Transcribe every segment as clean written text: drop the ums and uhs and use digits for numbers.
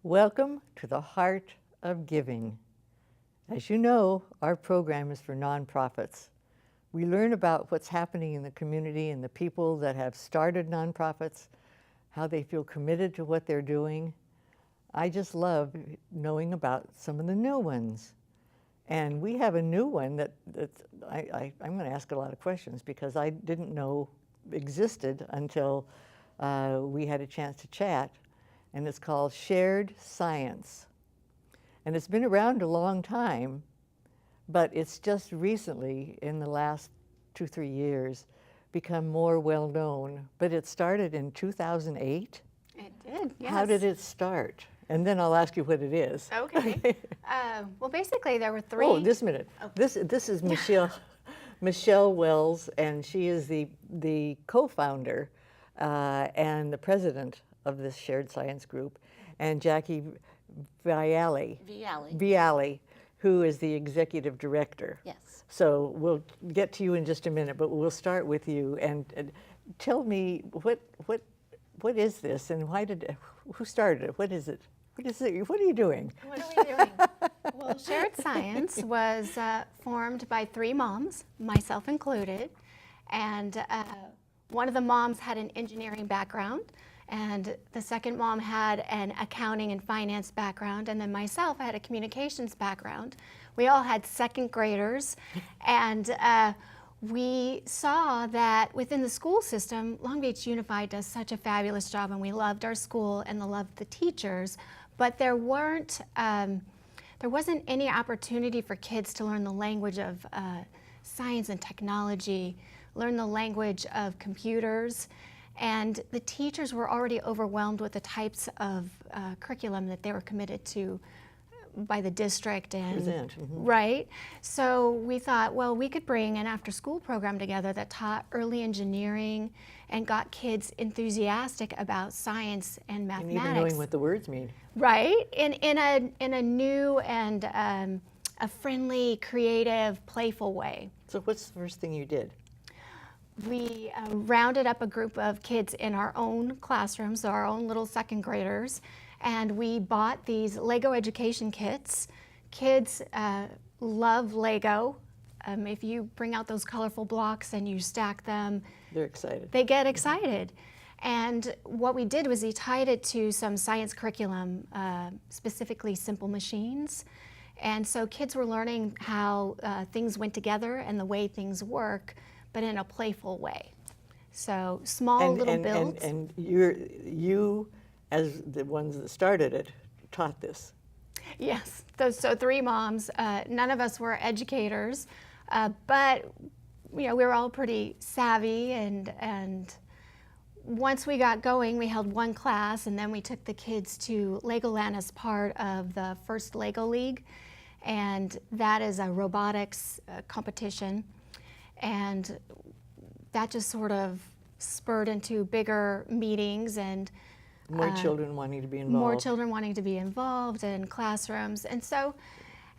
Welcome to the Heart of Giving. As you know, our program is for nonprofits. We learn about what's happening in the community and the people that have started nonprofits, how they feel committed to what they're doing. I just love knowing about some of the new ones. And we have a new one that I'm going to ask a lot of questions because I didn't know existed until we had a chance to chat. And it's called Shared Science. And it's been around a long time, but it's just recently, in the last 2-3 years, become more well known. But it started in 2008. It did, yes. How did it start? And then I'll ask you what it is. Okay. Well, basically there were three. Oh, this minute. Oh. This is Michelle Wells, and she is the co-founder and the president of this Shared Science group, and Jackie Viale, who is the executive director. Yes. So we'll get to you in just a minute, but we'll start with you and tell me what is this and who started it? What is it? What are you doing? What are we doing? Well, Shared Science was formed by three moms, myself included, and one of the moms had an engineering background, and the second mom had an accounting and finance background, and then myself, I had a communications background. We all had second graders, and we saw that within the school system, Long Beach Unified does such a fabulous job, and we loved our school and loved the teachers, but there wasn't any opportunity for kids to learn the language of science and technology, learn the language of computers, and the teachers were already overwhelmed with the types of curriculum that they were committed to by the district and right. So we thought, well, we could bring an after-school program together that taught early engineering and got kids enthusiastic about science and mathematics. And even knowing what the words mean. Right, in a new and a friendly, creative, playful way. So what's the first thing you did? We rounded up a group of kids in our own classrooms, so our own little second graders, and we bought these Lego education kits. Kids love Lego. If you bring out those colorful blocks and you stack them, they're excited. They get excited. And what we did was we tied it to some science curriculum, specifically simple machines. And so kids were learning how things went together and the way things work, but in a playful way. So small little builds. And you, as the ones that started it, taught this. Yes, so three moms. None of us were educators, but we were all pretty savvy. And once we got going, we held one class, and then we took the kids to Legoland as part of the first Lego League, and that is a robotics competition. And that just sort of spurred into bigger meetings and more children wanting to be involved. More children wanting to be involved in classrooms. And so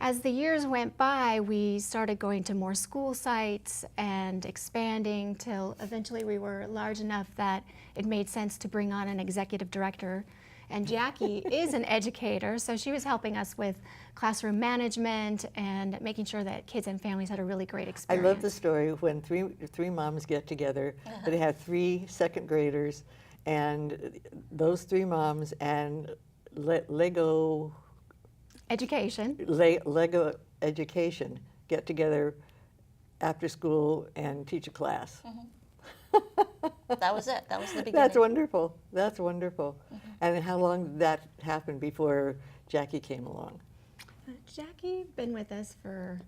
as the years went by, we started going to more school sites and expanding till eventually we were large enough that it made sense to bring on an executive director. And Jackie is an educator, so she was helping us with classroom management and making sure that kids and families had a really great experience. I love the story when three moms get together. They have 3 second graders, and those 3 moms and Lego education get together after school and teach a class. That was it. That was the beginning. That's wonderful. That's wonderful. And how long did that happen before Jackie came along? Jackie been with us for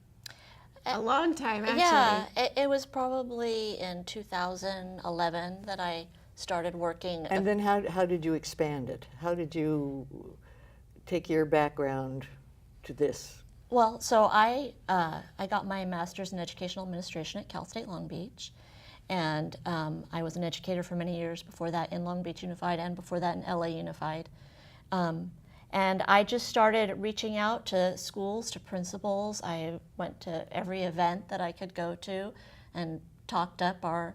a long time, actually. Yeah, it was probably in 2011 that I started working. And then how did you expand it? How did you take your background to this? Well, so I got my master's in educational administration at Cal State Long Beach. And I was an educator for many years before that in Long Beach Unified and before that in LA Unified. And I just started reaching out to schools, to principals. I went to every event that I could go to and talked up our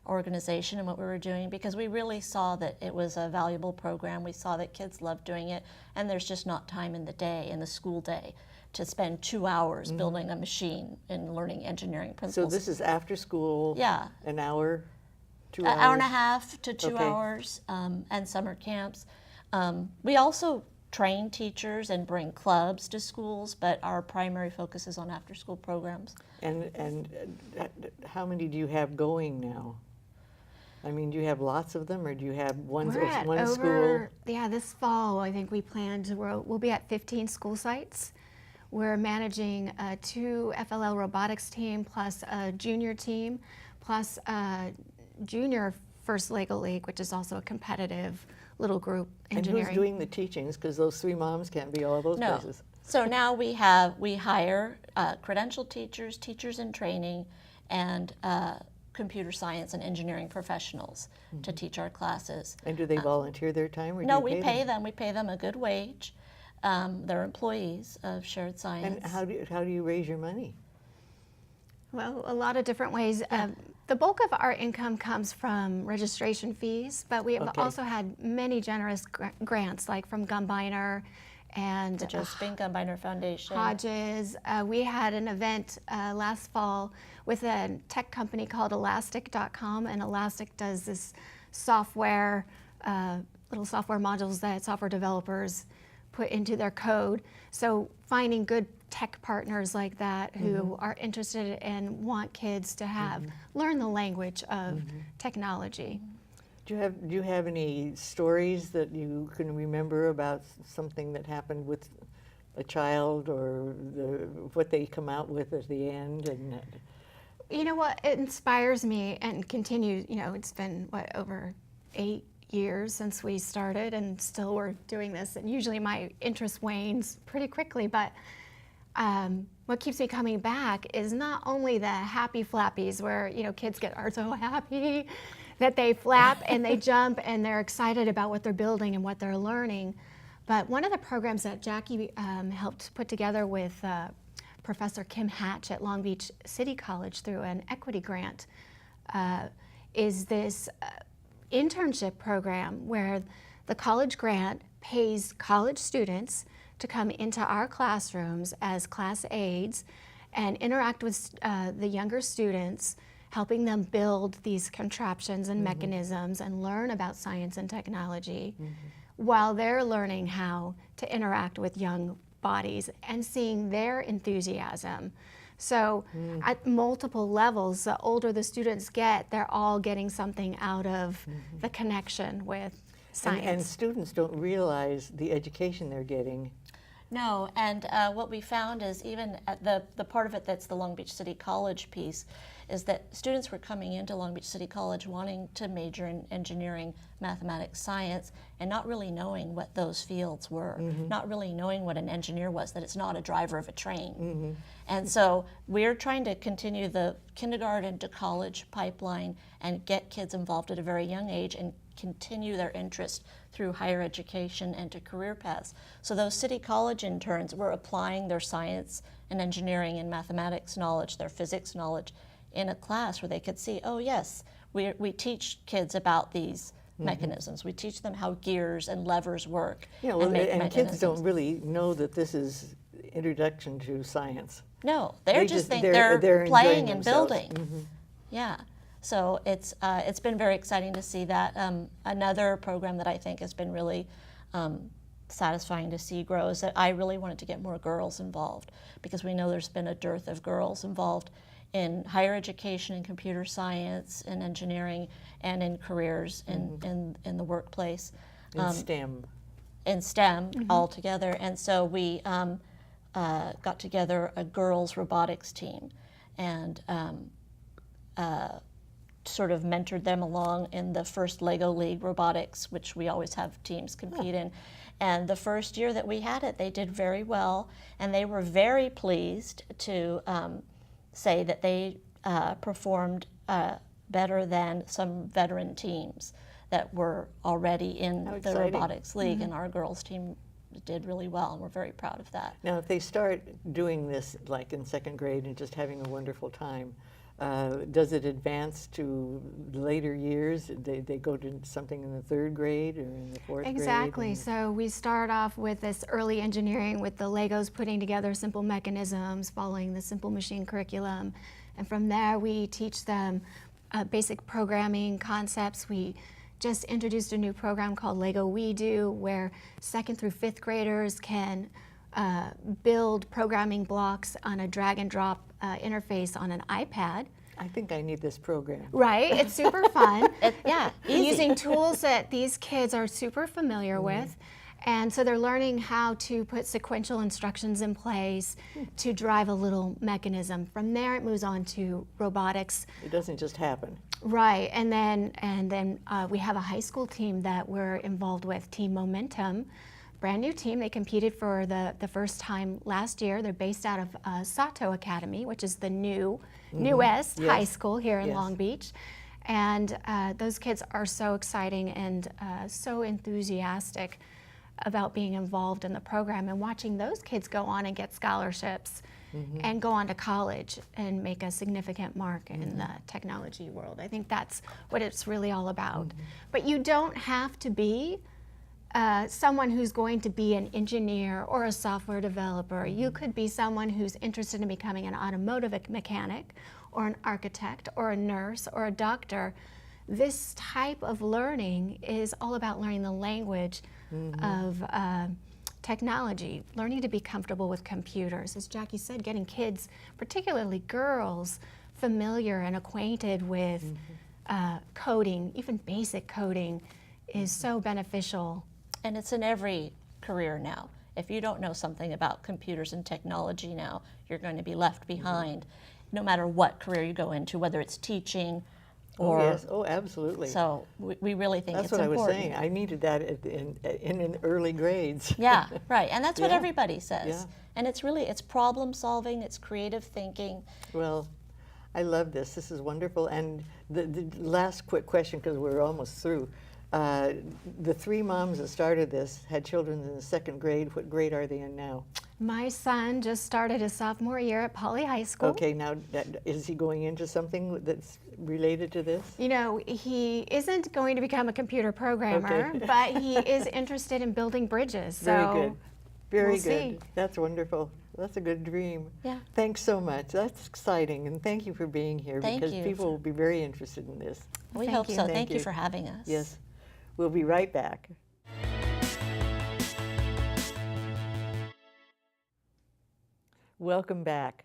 organization and what we were doing, because we really saw that it was a valuable program. We saw that kids loved doing it, and there's just not time in the day, in the school day, to spend 2 hours building a machine and learning engineering So principles. this is after school? Yeah. An hour, 2 An hours? hour and a half to 2 Okay. hours, and summer camps. We also train teachers and bring clubs to schools, but our primary focus is on after-school programs. And how many do you have going now? I mean, do you have lots of them, or do you have one We're at one school? over, yeah, this fall, I think we plan to, we'll be at 15 school sites. We're managing 2 FLL robotics team, plus a junior team, plus a junior First Lego League, which is also a competitive little group And engineering. who's doing the teachings? Because those 3 moms can't be all those No. places. So now we hire credentialed teachers, teachers in training, and computer science and engineering professionals to teach our classes. And do they volunteer their time, or No, do we you pay them. We pay them a good wage. They're employees of Shared Science. And how do you raise your money? Well, a lot of different ways. The bulk of our income comes from registration fees, but we have Okay. also had many generous grants, like from Gumbiner and the Josephine Gumbiner Foundation. Hodges. We had an event last fall with a tech company called Elastic.com, and Elastic does this software, little software modules that software developers put into their code. So finding good tech partners like that who are interested and want kids to have learn the language of technology. Do you have any stories that you can remember about something that happened with a child, or what they come out with at the end? And You know what, it inspires me and continues, it's been, over 8 years since we started, and still we're doing this, and usually my interest wanes pretty quickly, but what keeps me coming back is not only the happy flappies where, kids are so happy that they flap and they jump and they're excited about what they're building and what they're learning, but one of the programs that Jackie helped put together with Professor Kim Hatch at Long Beach City College through an equity grant is this internship program where the college grant pays college students to come into our classrooms as class aides and interact with the younger students, helping them build these contraptions and mechanisms and learn about science and technology while they're learning how to interact with young bodies and seeing their enthusiasm. So at multiple levels, the older the students get, they're all getting something out of the connection with science. and students don't realize the education they're getting. No, and what we found is even at the part of it that's the Long Beach City College piece is that students were coming into Long Beach City College wanting to major in engineering, mathematics, science, and not really knowing what those fields were, not really knowing what an engineer was, that it's not a driver of a train. And so we're trying to continue the kindergarten to college pipeline and get kids involved at a very young age and continue their interest through higher education and to career paths. So those city college interns were applying their science and engineering and mathematics knowledge, their physics knowledge, in a class where they could see, oh yes, we teach kids about these mechanisms. We teach them how gears and levers work. Yeah, well, and kids don't really know that this is introduction to science. No, they just think they're they're enjoying playing and themselves. building. Yeah. So it's been very exciting to see that. Another program that I think has been really satisfying to see grow is that I really wanted to get more girls involved, because we know there's been a dearth of girls involved in higher education, in computer science, in engineering, and in careers in the workplace. In STEM. In STEM altogether. And so we got together a girls robotics team and sort of mentored them along in the first Lego League robotics, which we always have teams compete in. And the first year that we had it, they did very well, and they were very pleased to say that they performed better than some veteran teams that were already in How the exciting. robotics league, and our girls team did really well, and we're very proud of that. Now, if they start doing this like in second grade and just having a wonderful time, Does it advance to later years? They go to something in the 3rd grade or in the 4th grade? Exactly. So we start off with this early engineering with the Legos putting together simple mechanisms, following the simple machine curriculum. And from there, we teach them basic programming concepts. We just introduced a new program called Lego We Do, where 2nd through 5th graders can build programming blocks on a drag and drop interface on an iPad. I think I need this program. Right, it's super fun. Yeah, easy. Using tools that these kids are super familiar with. And so they're learning how to put sequential instructions in place to drive a little mechanism. From there, it moves on to robotics. It doesn't just happen. Right, and then we have a high school team that we're involved with, Team Momentum. Brand new team. They competed for the first time last year. They're based out of Sato Academy, which is the newest Yes. high school here in Yes. Long Beach. And those kids are so exciting and so enthusiastic about being involved in the program, and watching those kids go on and get scholarships and go on to college and make a significant mark in the technology world. I think that's what it's really all about. But you don't have to be someone who's going to be an engineer or a software developer. You could be someone who's interested in becoming an automotive mechanic or an architect or a nurse or a doctor. This type of learning is all about learning the language of technology, learning to be comfortable with computers. As Jackie said, getting kids, particularly girls, familiar and acquainted with coding, even basic coding, is so beneficial. And it's in every career now. If you don't know something about computers and technology now, you're going to be left behind, no matter what career you go into, whether it's teaching or... Oh, yes. Oh, absolutely. So we really think That's it's what important. I was saying. I needed that in early grades. Yeah, right. And that's what Yeah. everybody says. Yeah. And it's problem solving, it's creative thinking. Well, I love this. This is wonderful. And the last quick question, because we're almost through. The 3 moms that started this had children in the 2nd grade. What grade are they in now? My son just started his sophomore year at Poly High School. Okay, now is he going into something that's related to this? You know, he isn't going to become a computer programmer, Okay. but he is interested in building bridges. So Very good. Very we'll good. see. That's wonderful. That's a good dream. Yeah. Thanks so much. That's exciting. And thank you for being here Thank because you people will be very interested in this. We Thank hope you. so. Thank Thank you you. for having us. Yes. We'll be right back. Welcome back.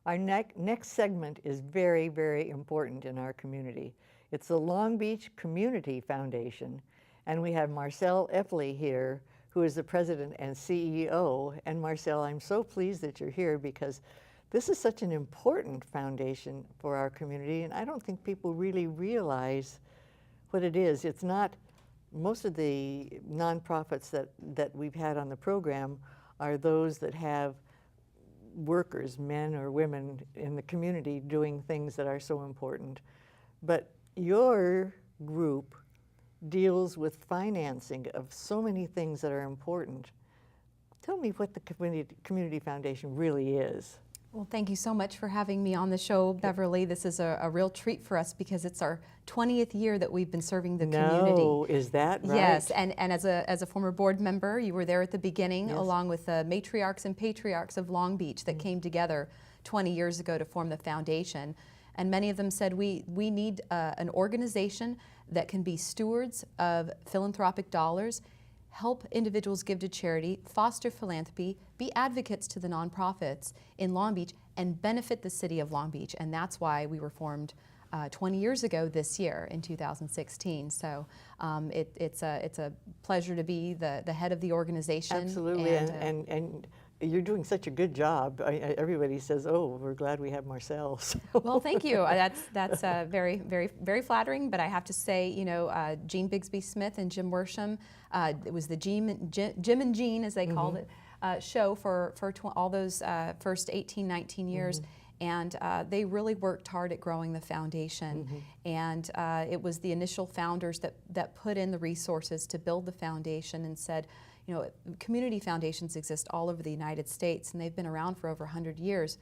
Our next segment is very, very important in our community. It's the Long Beach Community Foundation, and we have Marcelle Effley here, who is the president and CEO. And Marcelle, I'm so pleased that you're here because this is such an important foundation for our community, and I don't think people really realize what it is. It's not, most of the nonprofits that we've had on the program are those that have workers, men or women in the community doing things that are so important. But your group deals with financing of so many things that are important. Tell me what the Community Foundation really is. Well, thank you so much for having me on the show, Beverly. This is a real treat for us because it's our 20th year that we've been serving the community. No, is that right? Yes, and as a former board member, you were there at the beginning, Yes. along with the matriarchs and patriarchs of Long Beach that came together 20 years ago to form the foundation. And many of them said, we need an organization that can be stewards of philanthropic dollars, help individuals give to charity, foster philanthropy, be advocates to the nonprofits in Long Beach, and benefit the city of Long Beach. And that's why we were formed 20 years ago this year in 2016. So it's a pleasure to be the head of the organization. Absolutely, and you're doing such a good job. Everybody says, "Oh, we're glad we have Marcelle." So. Well, thank you. That's very, very, very flattering. But I have to say, you know, Gene Bigsby Smith and Jim Worsham, it was the Jim and Gene, as they called it, show for all those first 18, 19 years. And they really worked hard at growing the foundation. And it was the initial founders that put in the resources to build the foundation and said, you know, community foundations exist all over the United States, and they've been around for over 100 years.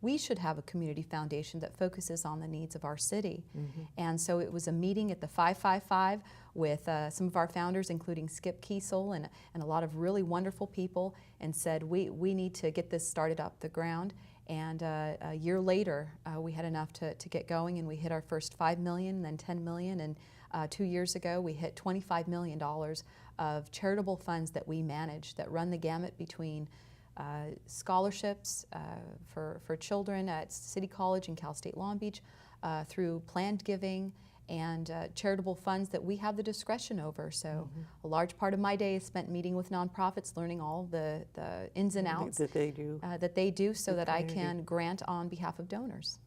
we should have a community foundation that focuses on the needs of our city. And so it was a meeting at the 555 with some of our founders, including Skip Kiesel and a lot of really wonderful people, and said, we need to get this started up the ground. And a year later, we had enough to get going, and we hit our first $5 million, then $10 million, and 2 years ago we hit $25 million of charitable funds that we manage that run the gamut between scholarships for children at City College and Cal State Long Beach, through planned giving and charitable funds that we have the discretion over. So a large part of my day is spent meeting with nonprofits, learning all the ins and outs that they do. So that I can grant on behalf of donors.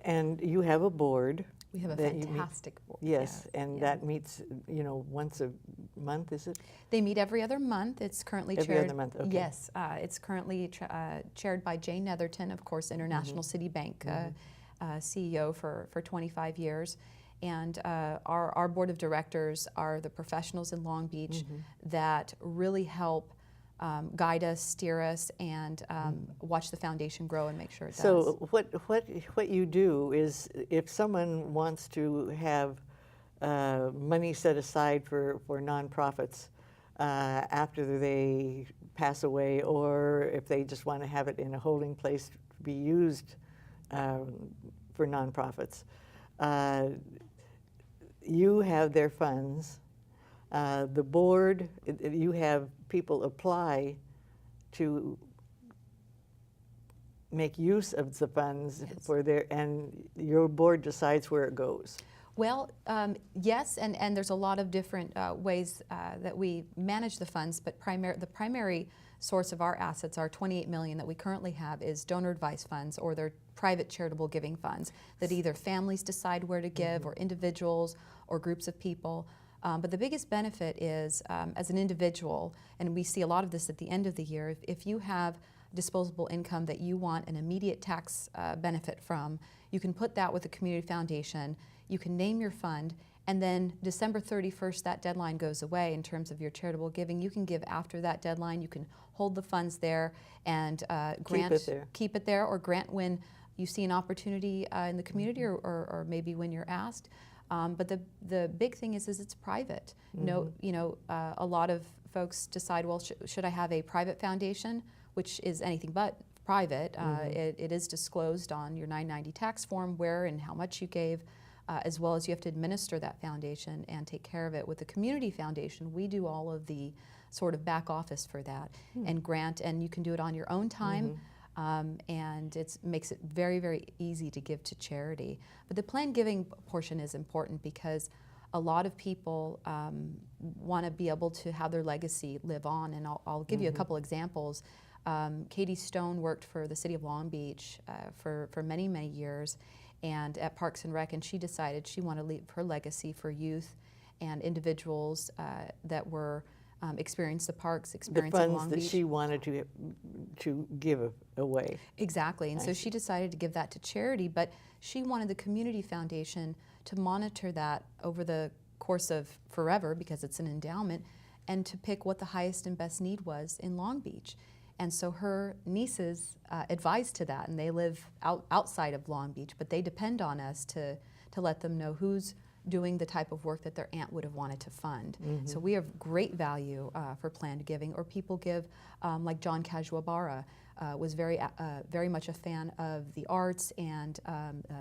And you have a board. We have a that you meet- fantastic board. Yes, Yeah, and yeah. that meets, once a month, is it? They meet every other month. It's currently Every chaired. other month, okay. Yes, it's currently chaired by Jane Netherton, of course, International City Bank CEO for 25 years. And our board of directors are the professionals in Long Beach that really help guide us, steer us, and watch the foundation grow and make sure it does. So what you do is, if someone wants to have money set aside for nonprofits after they pass away, or if they just want to have it in a holding place to be used for nonprofits, you have their funds. The board, you have people apply to make use of the funds for their, and your board decides where it goes. Well, yes, and there's a lot of different ways that we manage the funds, but the primary source of our assets, our $28 million that we currently have, is donor advice funds, or they're private charitable giving funds that either families decide where to give, or individuals, or groups of people. But the biggest benefit is, as an individual, and we see a lot of this at the end of the year, if you have disposable income that you want an immediate tax benefit from, you can put that with a community foundation, you can name your fund, and then December 31st, that deadline goes away in terms of your charitable giving. You can give after that deadline, you can hold the funds there and keep it there, or grant when you see an opportunity in the community, or maybe when you're asked. But the big thing is it's private. A lot of folks decide, well, should I have a private foundation, which is anything but private. It is disclosed on your 990 tax form where and how much you gave, as well as you have to administer that foundation and take care of it. With the community foundation, we do all of the sort of back office for that and grant, and you can do it on your own time. And it makes it very, very easy to give to charity. But the planned giving portion is important because a lot of people want to be able to have their legacy live on. And I'll give you a couple examples. Katie Stone worked for the City of Long Beach for many, many years, and at Parks and Rec, and she decided she wanted to leave her legacy for youth and individuals that were experience the parks, experience the in funds Long that Beach. she wanted to give away. Exactly, and so she decided to give that to charity, but she wanted the community foundation to monitor that over the course of forever, because it's an endowment, and to pick what the highest and best need was in Long Beach. And so her nieces advised to that, and they live outside of Long Beach, but they depend on us to let them know who's doing the type of work that their aunt would have wanted to fund. So we have great value for planned giving, or people give, like John Kajuabara was very much a fan of the arts and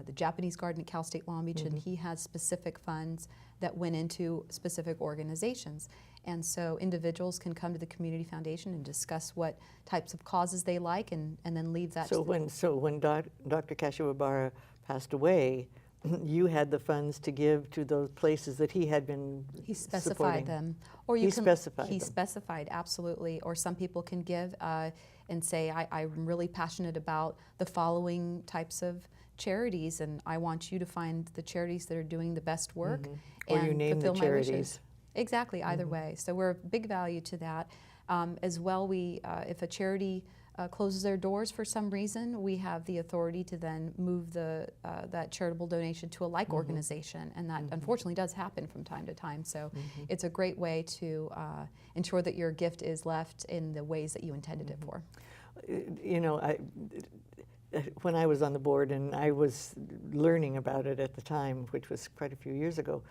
the Japanese garden at Cal State Long Beach, and he has specific funds that went into specific organizations. And so individuals can come to the community foundation and discuss what types of causes they like, and then leave that. So when Dr. Kajuabara passed away, you had the funds to give to those places that he had been He specified supporting. them, or He can. specified He them. specified, absolutely. Or some people can give and say, I'm really passionate about the following types of charities, and I want you to find the charities that are doing the best work. Or and you name the fulfill my wishes. charities. Exactly, either way. So we're a big value to that. As well, if a charity closes their doors for some reason, we have the authority to then move that charitable donation to a like organization, and that unfortunately does happen from time to time. So it's a great way to ensure that your gift is left in the ways that you intended it for. when I was on the board and I was learning about it at the time, which was quite a few years ago,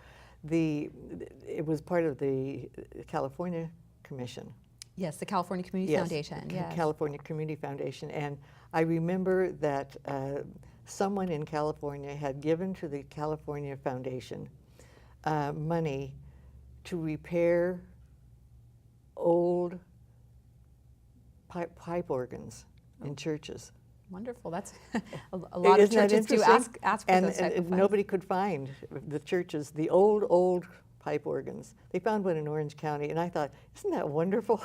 it was part of the California Commission. Yes, the California Community Yes, Foundation. Yes. California Community Foundation. And I remember that someone in California had given to the California Foundation money to repair old pipe organs in churches. Wonderful. That's a lot of Isn't that churches do interesting? ask for and, those type of and funds. nobody could find the churches, the old pipe organs. They found one in Orange County, and I thought, isn't that wonderful?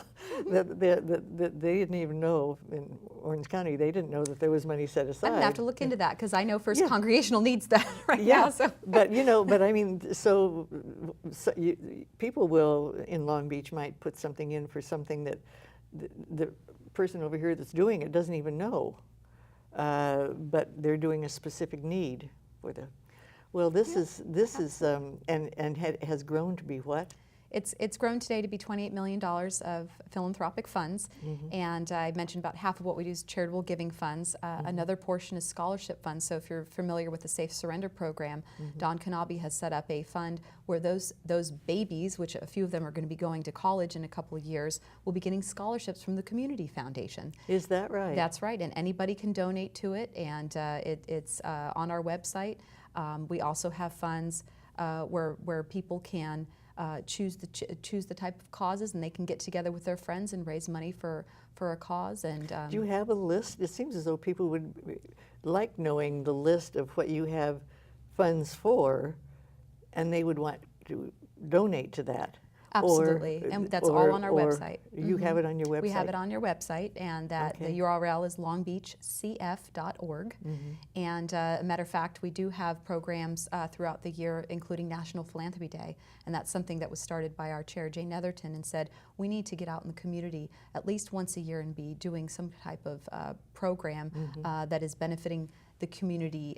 that they didn't even know in Orange County, they didn't know that there was money set aside. I'm gonna have to look into that because I know First Yeah. Congregational needs that right Yeah, now. So. but but I mean, so people will in Long Beach might put something in for something that the person over here that's doing it doesn't even know, but they're doing a specific need for the. Well, this is has grown to be what? It's grown today to be $28 million of philanthropic funds, and I mentioned about half of what we do is charitable giving funds. Another portion is scholarship funds. So if you're familiar with the Safe Surrender program, Don Kanabe has set up a fund where those babies, which a few of them are going to be going to college in a couple of years, will be getting scholarships from the Community Foundation. Is that right? That's right, and anybody can donate to it, and it's on our website. We also have funds where people can choose the type of causes, and they can get together with their friends and raise money for a cause. And Do you have a list? It seems as though people would like knowing the list of what you have funds for, and they would want to donate to that. Absolutely, and that's all on our website. You have it on your website? We have it on your website, and that Okay. the URL is longbeachcf.org. And a matter of fact, we do have programs throughout the year, including National Philanthropy Day, and that's something that was started by our chair, Jay Netherton, and said we need to get out in the community at least once a year and be doing some type of program that is benefiting the community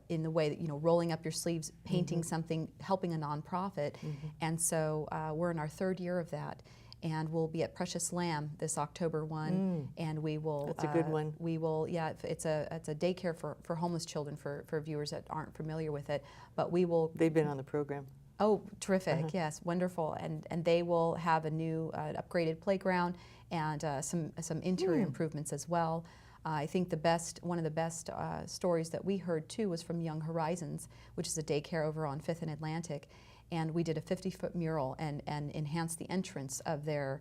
in the way that, rolling up your sleeves, painting something, helping a nonprofit. And so we're in our third year of that. And we'll be at Precious Lamb this October 1, and we will. That's a good one. We will, yeah. It's a daycare for homeless children for viewers that aren't familiar with it. But we will. They've been on the program. Oh, terrific! Yes, wonderful. And they will have a new upgraded playground and some interior improvements as well. I think one of the best stories that we heard too was from Young Horizons, which is a daycare over on 5th and Atlantic, and we did a 50-foot mural and enhanced the entrance of their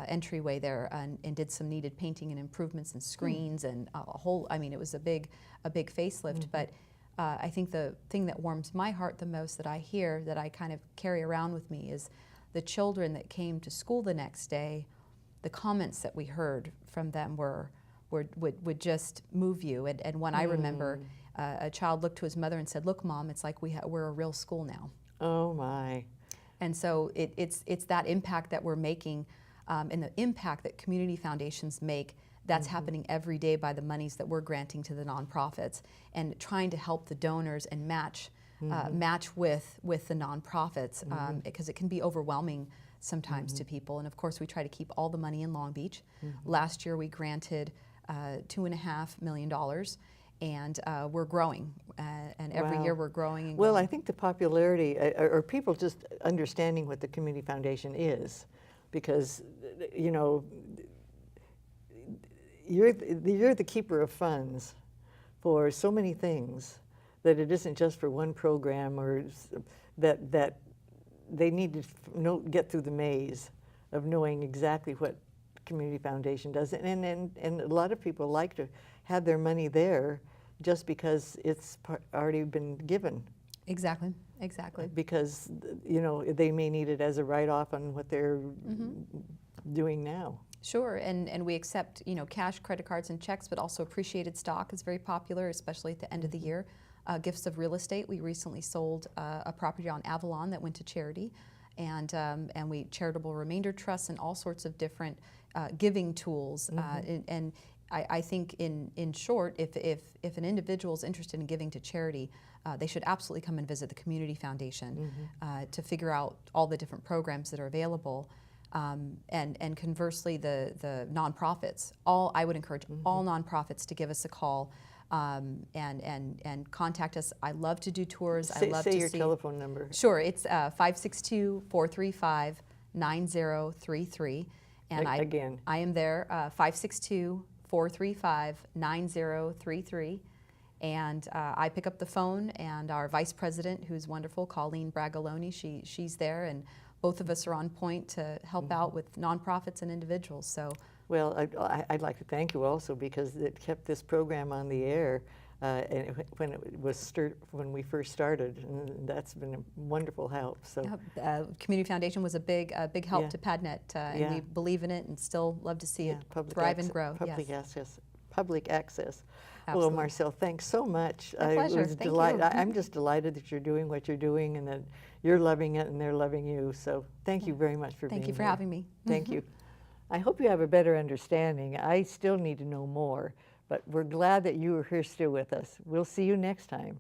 entryway there and did some needed painting and improvements and screens and a whole. I mean, it was a big facelift. But I think the thing that warms my heart the most that I hear that I kind of carry around with me is the children that came to school the next day. The comments that we heard from them would just move you. And when I remember a child looked to his mother and said, "Look, Mom, it's like we're a real school now." Oh my. And so it's that impact that we're making and the impact that community foundations make that's happening every day by the monies that we're granting to the nonprofits and trying to help the donors and match with the nonprofits because it can be overwhelming sometimes to people. And of course we try to keep all the money in Long Beach. Last year we granted $2.5 million, and we're growing, and every Wow. year we're growing and Well, growing. I think the popularity, or people just understanding what the Community Foundation is, because, you're the keeper of funds for so many things that it isn't just for one program or that they need to get through the maze of knowing exactly what Community Foundation does. And a lot of people like to have their money there just because it's already been given. Exactly. Because, they may need it as a write-off on what they're doing now. Sure, and we accept cash, credit cards, and checks, but also appreciated stock is very popular, especially at the end of the year. Gifts of real estate. We recently sold a property on Avalon that went to charity, and we charitable remainder trusts and all sorts of different giving tools. And I think in short, if an individual is interested in giving to charity, they should absolutely come and visit the Community Foundation to figure out all the different programs that are available. And conversely, the nonprofits, I would encourage all nonprofits to give us a call. and contact us. I love to do tours. I love Say to your see. telephone number. Sure, it's 562-435-9033. And Again. I am there, 562-435-9033. And I pick up the phone, and our vice president, who's wonderful, Colleen Bragoloni, she's there, and both of us are on point to help out with nonprofits and individuals. So, Well, I'd like to thank you also because it kept this program on the air when we first started, and that's been a wonderful help. So Community Foundation was a big help Yeah. to PadNet, and Yeah. we believe in it and still love to see it public thrive and access- grow. Public Yes. access. Public access. Well, Absolutely. Marcel, thanks so much. My pleasure. Thank you. I'm just delighted that you're doing what you're doing and that you're loving it and they're loving you. So thank you very much for being Thank you for here. having me. Thank you. I hope you have a better understanding. I still need to know more, but we're glad that you are here still with us. We'll see you next time.